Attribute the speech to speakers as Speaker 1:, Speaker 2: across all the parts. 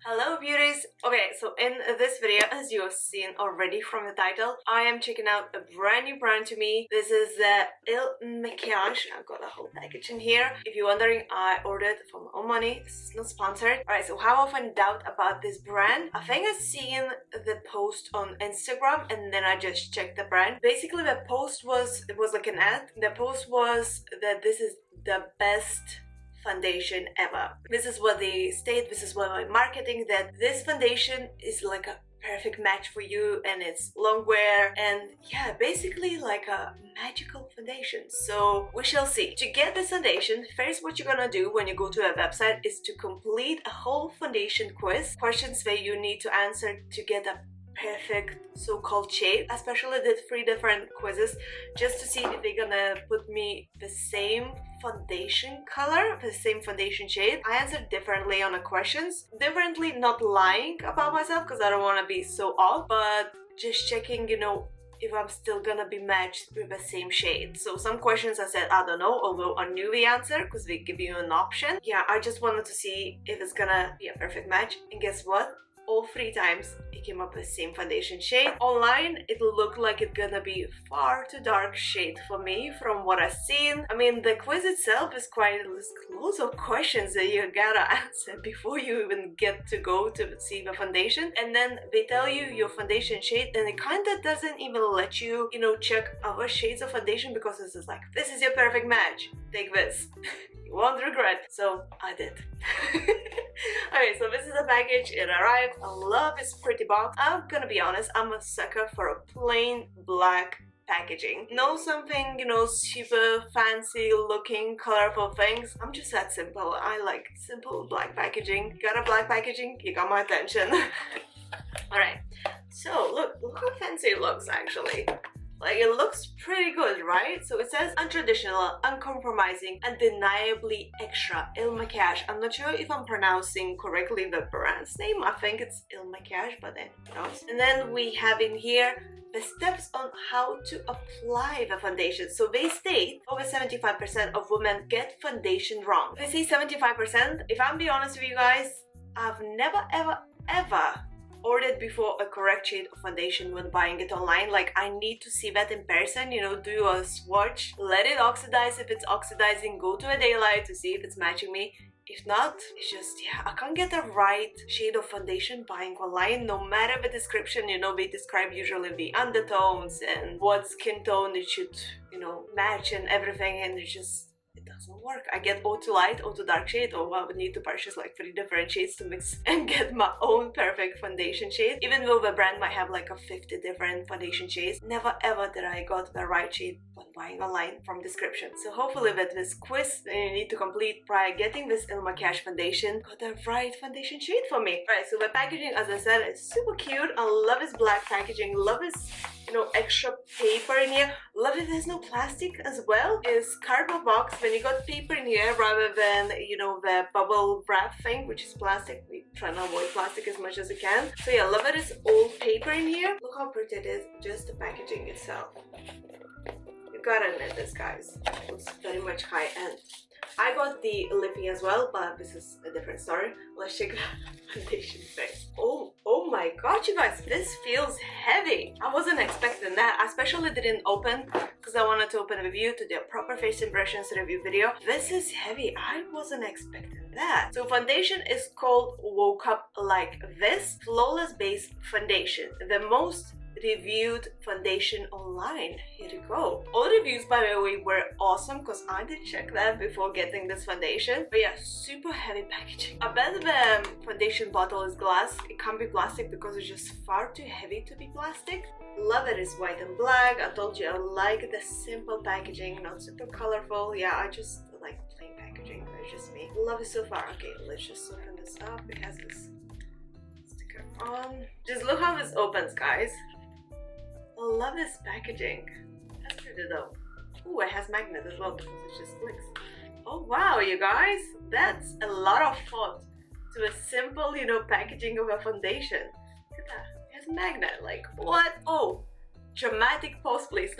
Speaker 1: Hello beauties! Okay, so in this video, as you have seen already from the title, I am checking out a brand new brand to me. This is the MAKIAGE. I've got a whole package in here. If you're wondering, I ordered for my own money. This is not sponsored. Alright, so how often doubt about this brand? I think I've seen the post on Instagram and then I just checked the brand. Basically the post was, it was like an ad. The post was that this is the best foundation ever. This is what they state, this is what I'm marketing, that this foundation is like a perfect match for you and it's long wear and yeah, basically like a magical foundation. So we shall see. To get this foundation, first what you're gonna do when you go to a website is to complete a whole foundation quiz, questions where you need to answer to get a perfect so-called shade. I especially did 3 different quizzes just to see if they're gonna put me the same foundation color, the same foundation shade. I answered differently on the questions. Differently, not lying about myself because I don't want to be so off, but just checking, you know, if I'm still gonna be matched with the same shade. So some questions I said I don't know, although I knew the answer because they give you an option. Yeah, I just wanted to see if it's gonna be a perfect match, and guess what? All 3 times it came up with the same foundation shade. Online it looked like it's gonna be far too dark shade for me from what I've seen. I mean, the quiz itself is quite a list close of questions that you gotta answer before you even get to go to see the foundation, and then they tell you your foundation shade and it kinda doesn't even let you, you know, check other shades of foundation because it's just like, this is your perfect match, take this. You won't regret. So I did. Okay, so this is a package. It arrived. I love this pretty box. I'm gonna be honest, I'm a sucker for a plain black packaging. No something, you know, super fancy looking colorful things. I'm just that simple. I like simple black packaging. Got a black packaging, you got my attention. Alright, so look how fancy it looks actually. Like, it looks pretty good, right? So it says untraditional, uncompromising, undeniably extra, MAKIAGE. I'm not sure if I'm pronouncing correctly the brand's name. I think it's MAKIAGE, but then who knows? And then we have in here the steps on how to apply the foundation. So they state over 75% of women get foundation wrong. They say 75%. If I'm being honest with you guys, I've never ever ordered before a correct shade of foundation when buying it online. Like, I need to see that in person, you know, do a swatch, let it oxidize. If it's oxidizing, go to a daylight to see if it's matching me. If not, it's just, yeah, I can't get the right shade of foundation buying online. No matter the description, you know, they describe usually the undertones and what skin tone it should, you know, match and everything, and it doesn't work. I get auto light, auto dark shade, or I would need to purchase like 3 different shades to mix and get my own perfect foundation shade. Even though the brand might have like a 50 different foundation shades, never ever did I got the right shade when buying online from description. So hopefully with this quiz that you need to complete prior getting this MAKIAGE foundation, got the right foundation shade for me. Right, so the packaging, as I said, is super cute. I love this black packaging, love this, you know, extra paper in here. Love that there's no plastic as well. It's cardboard box. When you got paper in here rather than, you know, the bubble wrap thing, which is plastic. We try to avoid plastic as much as we can. So yeah, love that it's all paper in here. Look how pretty it is, just the packaging itself. You gotta admit this, guys. It's very much high end. I got the lippy as well, but this is a different story. Let's check the foundation first. Oh my god, you guys, this feels heavy. I wasn't expecting that. I especially didn't open because I wanted to open a review to do a proper face impressions review video. This is heavy. I wasn't expecting that. So foundation is called Woke Up Like This Flawless Base Foundation. The most reviewed foundation online. Here you go. All reviews, by the way, were awesome because I did check that before getting this foundation. But yeah, super heavy packaging. I bet the foundation bottle is glass. It can't be plastic because it's just far too heavy to be plastic. Love it. It's white and black. I told you I like the simple packaging, not super colorful. Yeah, I just like plain packaging. That's just me. Love it so far. Okay, let's just open this up. It has this sticker on. Just look how this opens, guys. I love this packaging. That's pretty dope. Ooh, it has magnet as well because it just clicks. Oh wow, you guys, that's a lot of thought to a simple, you know, packaging of a foundation. Look at that. It has magnet. Like, what? Oh, dramatic pose, please.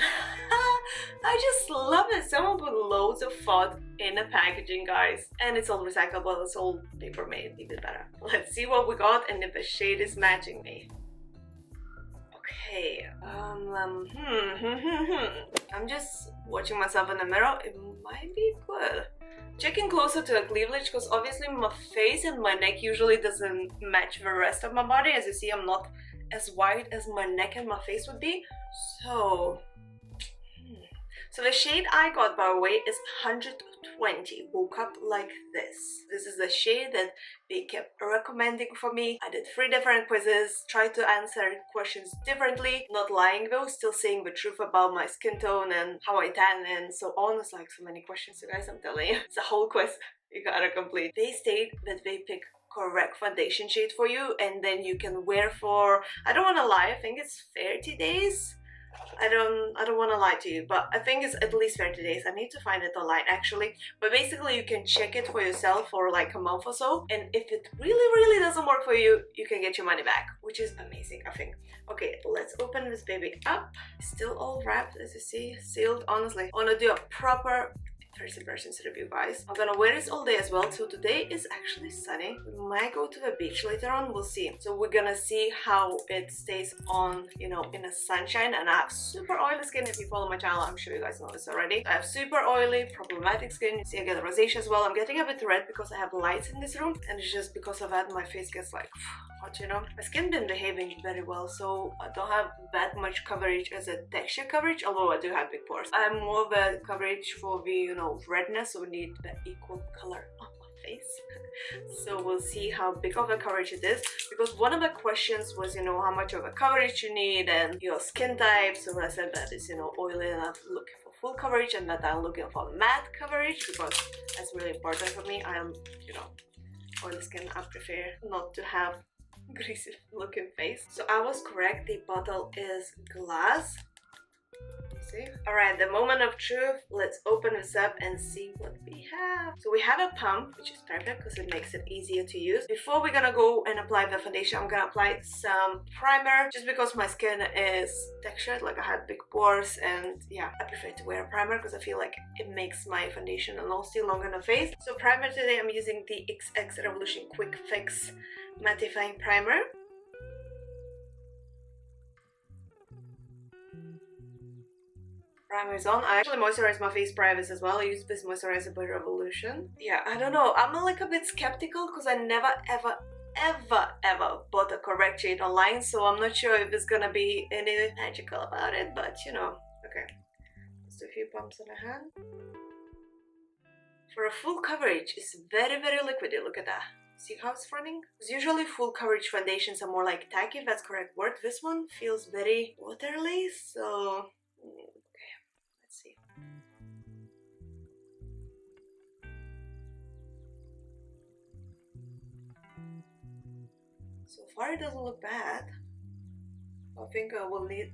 Speaker 1: I just love it. Someone put loads of thought in the packaging, guys. And it's all recyclable, it's all paper made, even better. Let's see what we got and if the shade is matching me. Okay, I'm just watching myself in the mirror. It might be good. Checking closer to the cleavage, because obviously my face and my neck usually doesn't match the rest of my body. As you see, I'm not as wide as my neck and my face would be. So the shade I got, by the way, is 120. Woke up like this. This is the shade that they kept recommending for me. I did 3 different quizzes, tried to answer questions differently, not lying though, still saying the truth about my skin tone and how I tan and so on. It's like so many questions, you guys, I'm telling you. It's a whole quiz you gotta complete. They state that they pick correct foundation shade for you and then you can wear for, I don't want to lie, I think it's 30 days. I don't want to lie to you, but I think it's at least 30 days. I need to find it online actually, but basically you can check it for yourself for like a month or so, and if it really doesn't work for you, you can get your money back, which is amazing, I think. Okay, let's open this baby up. Still all wrapped, as you see, sealed. Honestly, I want to do a proper first impressions review, guys. I'm gonna wear this all day as well. So today is actually sunny. We might go to the beach later on, we'll see. So we're gonna see how it stays on, you know, in the sunshine. And I have super oily skin. If you follow my channel, I'm sure you guys know this already. I have super oily, problematic skin. You see I get rosacea as well. I'm getting a bit red because I have lights in this room, and it's just because of that my face gets like hot, you know. My skin been behaving very well, so I don't have that much coverage as a texture coverage, although I do have big pores. I have more of a coverage for the, you know, redness, so we need the equal color on my face. So we'll see how big of a coverage it is, because one of the questions was, you know, how much of a coverage you need and your skin type. So I said that it's, you know, oily and I'm looking for full coverage, and that I'm looking for matte coverage because that's really important for me. I am, you know, oily skin. I prefer not to have greasy looking face. So I was correct, the bottle is glass. See? Alright, the moment of truth. Let's open this up and see what we have. So we have a pump, which is perfect because it makes it easier to use. Before we're gonna go and apply the foundation, I'm gonna apply some primer, just because my skin is textured, like I had big pores, and yeah, I prefer to wear a primer because I feel like it makes my foundation and all stay longer on the face. So primer today, I'm using the XX Revolution Quick Fix Mattifying Primer. Primer is on. I actually moisturize my face prior this as well. I use this moisturizer by Revolution. Yeah, I don't know. I'm like a bit skeptical because I never ever bought a correct shade online, so I'm not sure if it's gonna be any magical about it, but you know. Okay, just a few pumps on the hand. For a full coverage, it's very liquidy. Look at that. See how it's running? Because usually full coverage foundations are more like tacky, if that's correct word. This one feels very watery, so okay, let's see. So far it doesn't look bad. I think I will need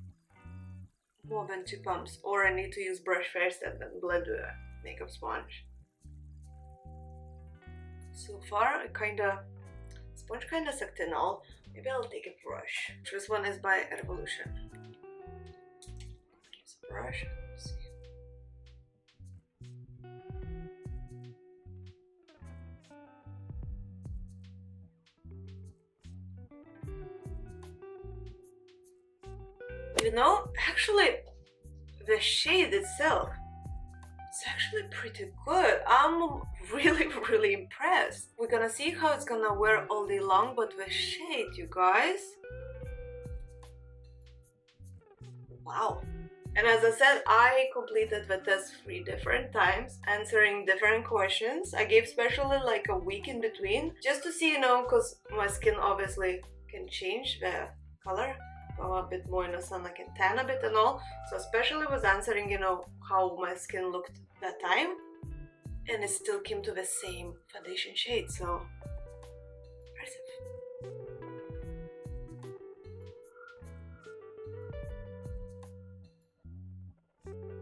Speaker 1: more than 2 pumps, or I need to use brush first and then blend with a makeup sponge. So far, sponge kinda sucked in all. Maybe I'll take a brush. This one is by Revolution. Use a brush. Let's see. You know, actually, the shade itself, it's actually pretty good. I'm really impressed. We're gonna see how it's gonna wear all day long, but the shade, you guys, wow. And as I said, I completed the test 3 different times, answering different questions. I gave especially like a week in between, just to see, you know, because my skin obviously can change the color. Go a bit more in the sun, I can tan a bit and all. So especially was answering, you know, how my skin looked that time, and it still came to the same foundation shade. So impressive.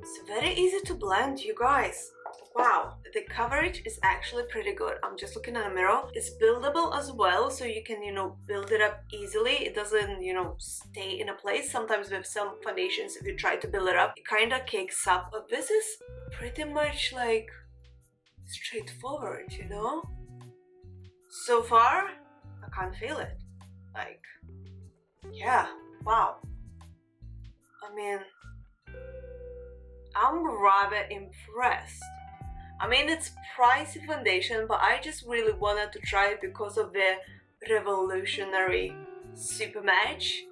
Speaker 1: It's very easy to blend, you guys. Wow, the coverage is actually pretty good. I'm just looking at a mirror. It's buildable as well, so you can, build it up easily. It doesn't, stay in a place. Sometimes with some foundations, if you try to build it up, it kind of cakes up. But this is pretty much like straightforward, So far, I can't feel it. Like, yeah, wow. I mean, I'm rather impressed. I mean, it's pricey foundation, but I just really wanted to try it because of the revolutionary super match.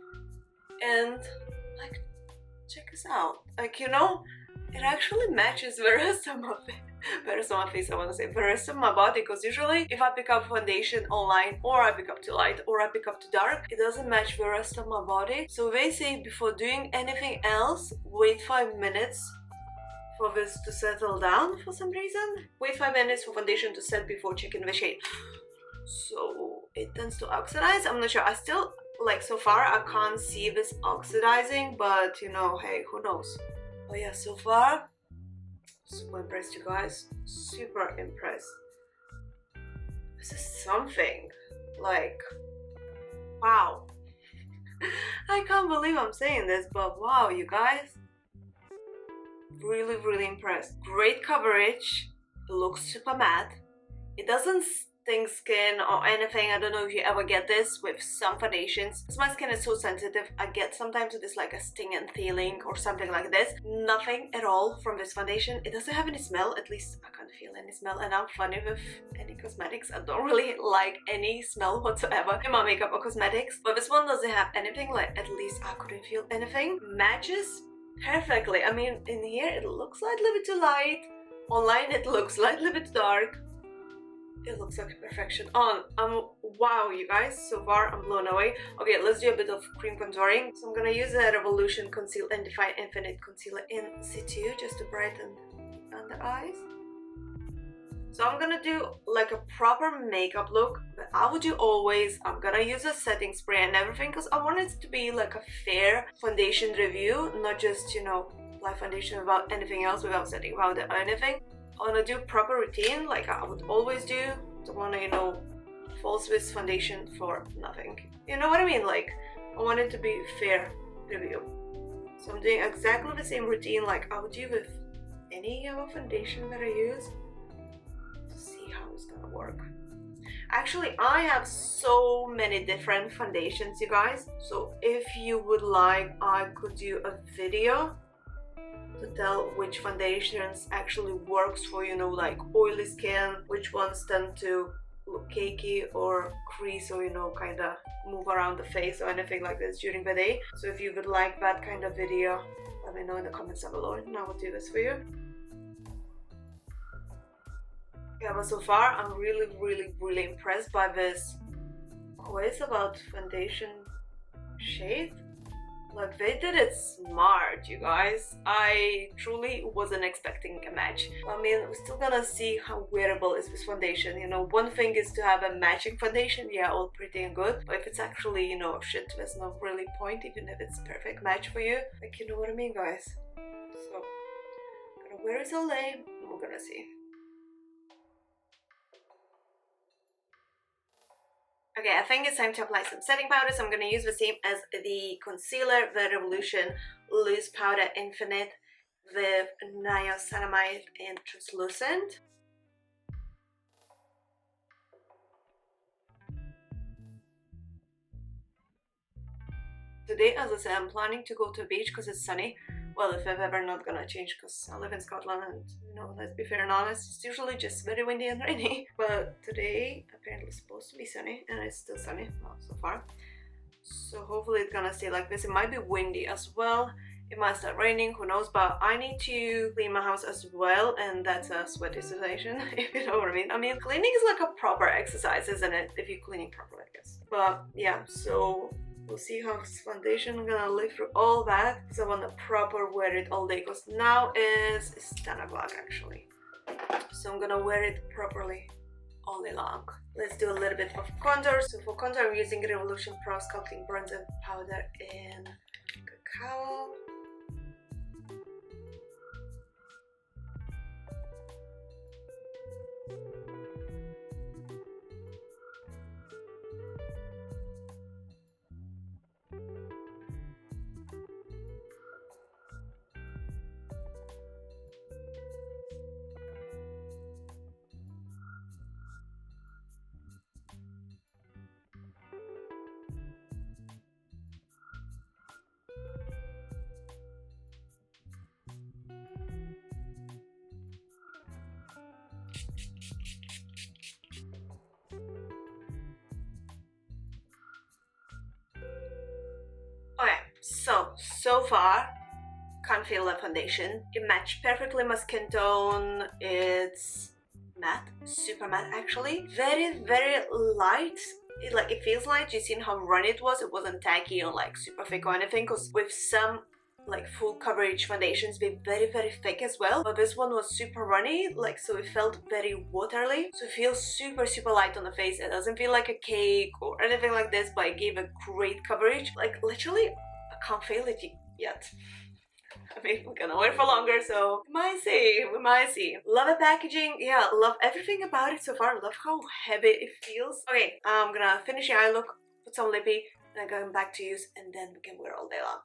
Speaker 1: And like, check this out. Like, it actually matches the rest of my face, I want to say, the rest of my body, because usually if I pick up foundation online, or I pick up too light, or I pick up too dark, it doesn't match the rest of my body. So they say before doing anything else, wait 5 minutes for this to settle down for some reason. Wait 5 minutes for foundation to set before checking the shade. So it tends to oxidize. I'm not sure. I still, like, so far I can't see this oxidizing, but hey, who knows. Oh yeah, so far, super impressed, you guys. Super impressed. This is something. Like, wow. I can't believe I'm saying this, but wow, you guys. Really, really impressed. Great coverage. It looks super matte. It doesn't sting skin or anything. I don't know if you ever get this with some foundations, because my skin is so sensitive. I get sometimes this like a stinging feeling or something like this. Nothing at all from this foundation. It doesn't have any smell. At least I can't feel any smell, and I'm funny with any cosmetics. I don't really like any smell whatsoever in my makeup or cosmetics, but this one doesn't have anything. Like, at least I couldn't feel anything. Matches perfectly. I mean, in here it looks like a little bit too light. Online it looks like a little bit dark. It looks like perfection. Wow, you guys, so far I'm blown away. Okay, let's do a bit of cream contouring. So I'm gonna use the Revolution Conceal and Define Infinite Concealer in situ just to brighten under eyes. So I'm gonna do like a proper makeup look, but I would do always. I'm gonna use a setting spray and everything, because I want it to be like a fair foundation review, not just, apply foundation without anything else, without setting powder or anything. I wanna do proper routine like I would always do. Don't wanna, false with foundation for nothing. You know what I mean? Like, I want it to be fair review. So I'm doing exactly the same routine like I would do with any other foundation that I use. It's gonna work. Actually, I have so many different foundations, you guys. So if you would like, I could do a video to tell which foundations actually works for, like oily skin, which ones tend to look cakey or crease or, kind of move around the face or anything like this during the day. So if you would like that kind of video, let me know in the comments down below and I will do this for you. Yeah, but so far I'm really, really, really impressed by this quiz about foundation shade. Like, they did it smart, you guys. I truly wasn't expecting a match. I mean, we're still gonna see how wearable is this foundation. One thing is to have a matching foundation, yeah, all pretty and good. But if it's actually, shit, there's no really point, even if it's perfect match for you. Like, you know what I mean, guys? So, I'm gonna wear it all day, and we're gonna see. Okay, I think it's time to apply some setting powder. So I'm going to use the same as the concealer, the Revolution Loose Powder Infinite with niacinamide and translucent. Today, as I said, I'm planning to go to a beach because it's sunny. Well, if I'm ever not gonna change, because I live in Scotland and, let's be fair and honest, it's usually just very windy and rainy. But today, apparently it's supposed to be sunny, and it's still sunny, well, so far. So hopefully it's gonna stay like this. It might be windy as well. It might start raining, who knows, but I need to clean my house as well, and that's a sweaty situation, if you know what I mean. I mean, cleaning is like a proper exercise, isn't it? If you're cleaning properly, I guess. But yeah, so we'll see how this foundation I'm gonna live through all that, because I want to proper wear it all day, because now it's 10 o'clock actually. So I'm gonna wear it properly all day long. Let's do a little bit of contour. So for contour I'm using Revolution Pro Sculpting Bronzer Powder in Cacao. so far, can't feel the foundation. It matched perfectly my skin tone. It's matte, super matte actually. Very, very light. It feels light. You seen how runny it was? It wasn't tacky or like super thick or anything, because with some like full coverage foundations be very, very thick as well, but this one was super runny, like, so it felt very watery, so it feels super, super light on the face. It doesn't feel like a cake or anything like this, but it gave a great coverage. Like, literally, I can't feel it yet. I mean, we're gonna wait for longer, so we might see. Love the packaging, yeah, love everything about it so far. Love how heavy it feels. Okay, I'm gonna finish the eye look, put some lippy, then I'm back to use, and then we can wear all day long.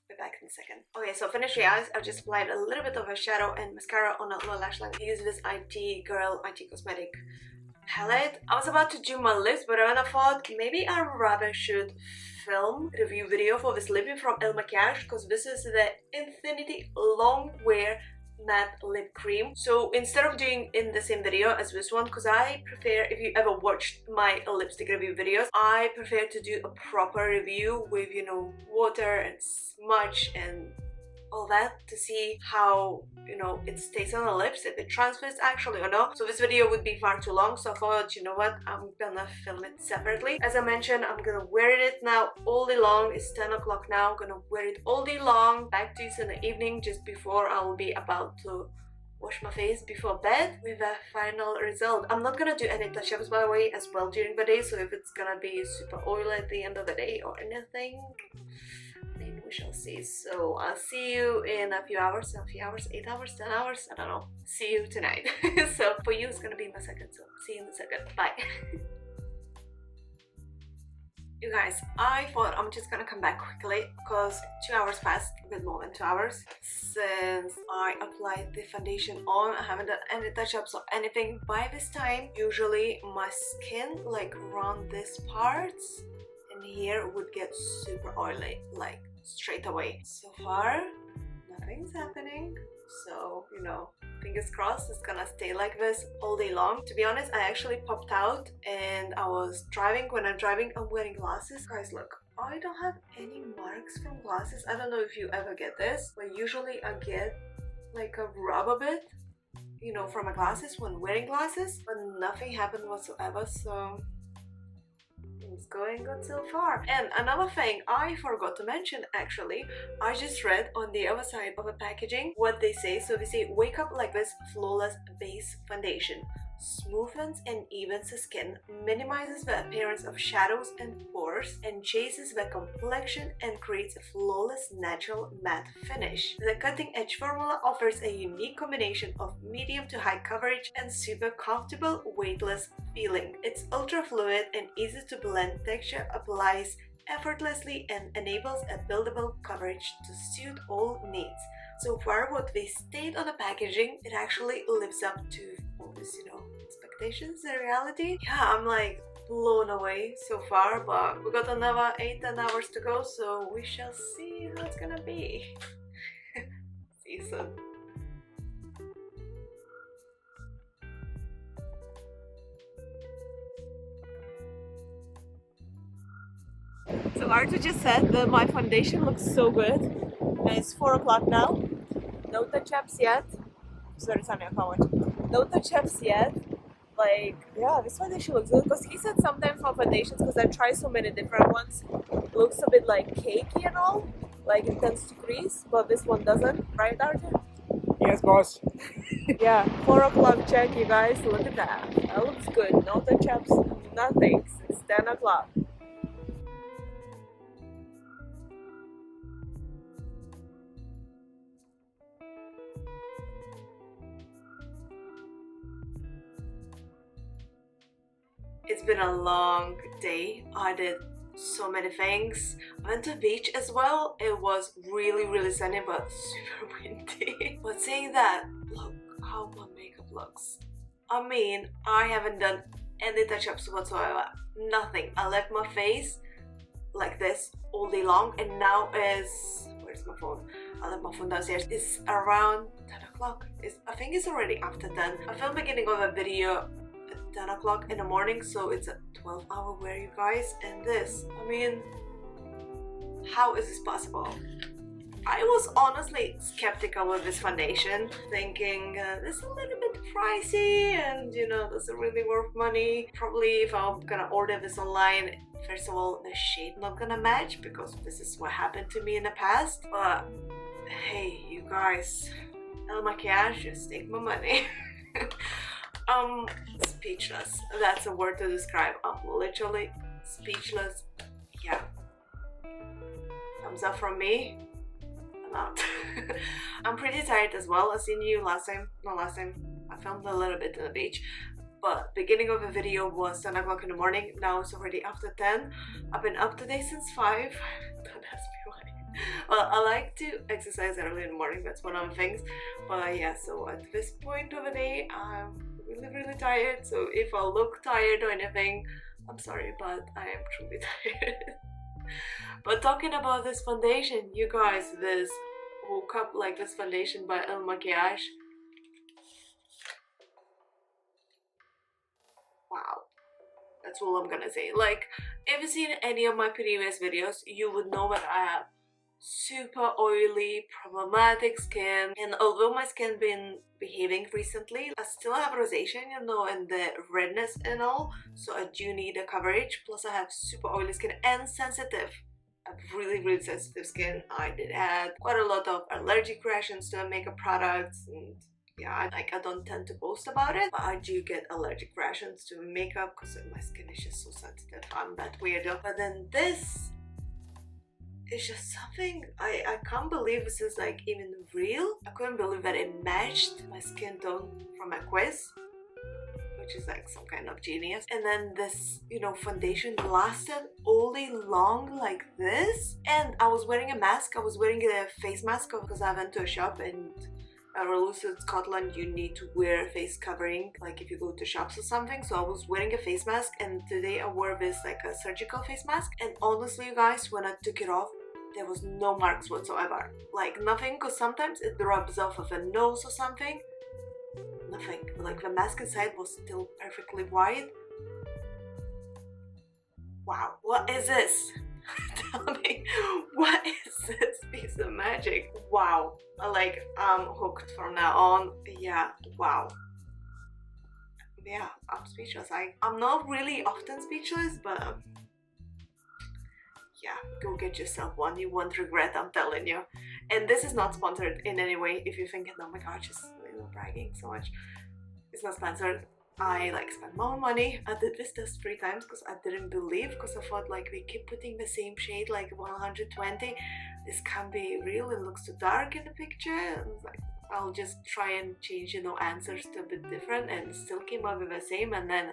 Speaker 1: Be back in a second. Okay, so finish the eyes. I just applied a little bit of a shadow and mascara on a lower lash line. I use this IT Girl IT Cosmetic palette. I was about to do my lips, but then I thought maybe I rather should film review video for this lip from MAKIAGE, because this is the Infinity Long Wear Matte Lip Cream. So instead of doing in the same video as this one, because I prefer, if you ever watched my lipstick review videos, I prefer to do a proper review with, you know, water and smudge and all that, to see how, you know, it stays on the lips, if it transfers actually or not. So this video would be far too long, so I thought, you know what, I'm gonna film it separately. As I mentioned, I'm gonna wear it now all day long. It's 10 o'clock now. I'm gonna wear it all day long. Back to use in the evening, just before I'll be about to wash my face before bed with a final result. I'm not gonna do any touch-ups, by the way, as well during the day, so if it's gonna be super oily at the end of the day or anything, then we shall see. So I'll see you in a few hours, 8 hours, 10 hours, I don't know. See you tonight. So for you it's gonna be in a second, so see you in a second. Bye. You guys, I thought I'm just gonna come back quickly because 2 hours passed, a bit more than 2 hours since I applied the foundation on. I haven't done any touch-ups or anything. By this time, usually my skin, like around these parts and here, would get super oily, like straight away. So far, nothing's happening. So, you know, fingers crossed it's gonna stay like this all day long. To be honest, I actually popped out and I was driving. When I'm driving, I'm wearing glasses. Guys, look, I don't have any marks from glasses. I don't know if you ever get this, but usually I get like a rubber bit, you know, from my glasses when wearing glasses, but nothing happened whatsoever. So it's going good so far. And another thing I forgot to mention, actually, I just read on the other side of the packaging what they say. So they say, wake up like this flawless base foundation, smoothens and evens the skin, minimizes the appearance of shadows and pores, and chases the complexion and creates a flawless natural matte finish. The cutting-edge formula offers a unique combination of medium to high coverage and super comfortable weightless feeling. Its ultra fluid and easy to blend texture applies effortlessly and enables a buildable coverage to suit all needs. So far, what they state on the packaging, it actually lives up to all this, you know, expectations and reality. Yeah, I'm like blown away so far, but we got another 8-10 hours to go, so we shall see how it's gonna be. See you soon. So Arthur just said that my foundation looks so good, and it's 4 o'clock now. No touch-ups yet. Sorry, Sammy, I can't watch. No touch-ups yet. Like, yeah, this foundation looks good, because he said sometimes my foundations, because I tried so many different ones, looks a bit like cakey and all, like it tends to crease, but this one doesn't, right, Arthur?
Speaker 2: Yes, boss.
Speaker 1: Yeah, 4 o'clock check, you guys. Look at that. That looks good. No touch-ups, nothing. It's 10 o'clock. It's been a long day. I did so many things. I went to the beach as well. It was really, really sunny, but super windy. But saying that, look how my makeup looks. I mean, I haven't done any touch-ups whatsoever. Nothing. I left my face like this all day long, and now is... where's my phone? I left my phone downstairs. It's around 10 o'clock. I think it's already after 10. I filmed the beginning of a video 10 o'clock in the morning, so it's a 12-hour wear, you guys. And this, I mean, how is this possible? I was honestly skeptical with this foundation, thinking this is a little bit pricey and you know, this is really worth money. Probably if I'm gonna order this online, first of all, the shade not gonna match because this is what happened to me in the past. But hey, you guys, MAKIAGE, just take my money. Speechless. That's a word to describe. I'm literally speechless. Yeah. Thumbs up from me. I'm out. I'm pretty tired as well. I seen you last time. Not last time. I filmed a little bit on the beach. But beginning of the video was 10 o'clock in the morning. Now it's already after 10. I've been up today since 5. Don't ask me why. Well, I like to exercise early in the morning. That's one of the things. But yeah, so at this point of the day, I'm really tired. So if I look tired or anything, I'm sorry, but I am truly tired. But talking about this foundation, you guys, this woke up like this foundation by MAKIAGE. Wow, that's all I'm gonna say. Like, if you've seen any of my previous videos, you would know that I have super oily, problematic skin, and although my skin been behaving recently, I still have rosacea, you know, and the redness and all, so I do need a coverage. Plus I have super oily skin and sensitive. I have really sensitive skin. I did have quite a lot of allergic reactions to makeup products, and yeah, I don't tend to post about it, but I do get allergic reactions to makeup because my skin is just so sensitive. I'm that weirdo. But then this, it's just something, I can't believe this is like even real. I couldn't believe that it matched my skin tone from my quiz, which is like some kind of genius. And then this, you know, foundation lasted all day long like this. And I was wearing a mask. I was wearing a face mask because I went to a shop, and rules in Scotland, you need to wear a face covering like if you go to shops or something. So I was wearing a face mask, and today I wore this like a surgical face mask, and honestly you guys, when I took it off, there was no marks whatsoever. Like nothing, because sometimes it rubs off of a nose or something. Nothing. Like the mask inside was still perfectly white. Wow, what is this? Tell me, what is this piece of magic? Wow, like I'm hooked from now on. Yeah, wow. Yeah, I'm speechless. I'm not really often speechless, but yeah, go get yourself one. You won't regret, I'm telling you. And this is not sponsored in any way. If you're thinking, oh my god, just bragging so much, it's not sponsored. I like spent more money. I did this test 3 times because I didn't believe, because I thought like we keep putting the same shade, like 120. This can't be real, it looks too dark in the picture. And I was like, I'll just try and change, you know, answers to a bit different, and still came up with the same, and then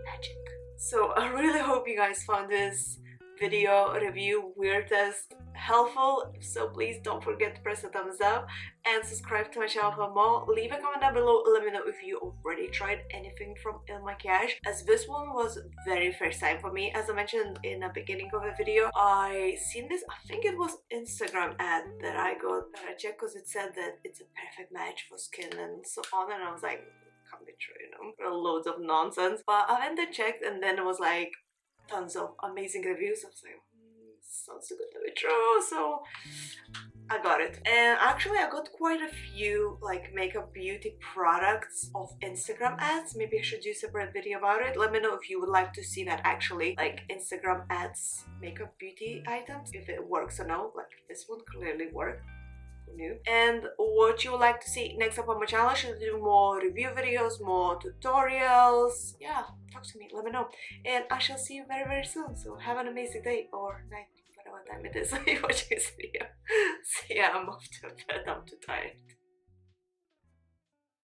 Speaker 1: magic. So I really hope you guys found this video review weird test helpful. So please don't forget to press the thumbs up and subscribe to my channel for more. Leave a comment down below, let me know if you already tried anything from MAKIAGE, as this one was very first time for me. As I mentioned in the beginning of the video, I seen this, I think it was Instagram ad that I checked, because it said that it's a perfect match for skin and so on, and I was like, can't be true, you know, loads of nonsense. But I went and checked, and then it was like tons of amazing reviews. I was like, sounds too good to be true, so I got it. And actually I got quite a few like makeup beauty products of Instagram ads. Maybe I should do a separate video about it. Let me know if you would like to see that, actually, like Instagram ads makeup beauty items, if it works or no. Like this one clearly worked. New. And what you would like to see next up on my channel. Should I do more review videos, more tutorials? Yeah, talk to me, let me know. And I shall see you very soon. So have an amazing day or night, whatever time it is you're watching this video. See ya, I'm off to bed, I'm too tired.